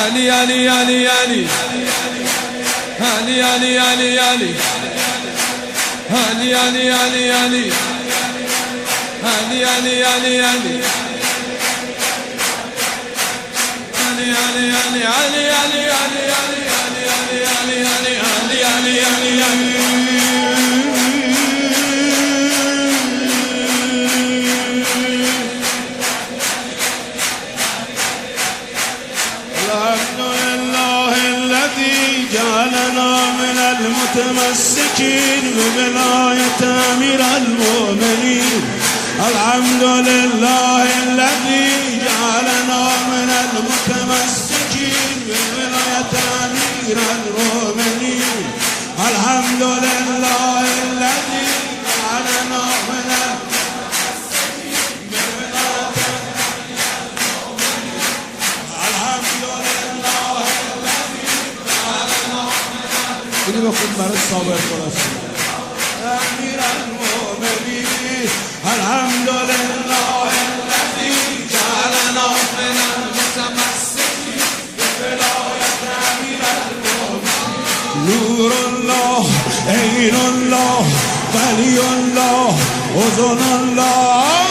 علي علي علي علي علي علي علي علي علي علي علي علي علي علي علي علي جعلنا من المتمسكين بولاية أمير المؤمنين. الحمد لله الذي جعلنا من المتمسكين بولاية أمير المؤمنين. الحمد لله الذي جعلنا من المتمسكين بولاية أمير المؤمنين. الحمد لله الذي جعلنا اینو بخون برای صابر خلاصی أمير المؤمنين. الحمد لله الذي جعلنا من المتمسكين بولاية أمير المؤمنين. نور الله، عين الله، ولي الله، أذن الله.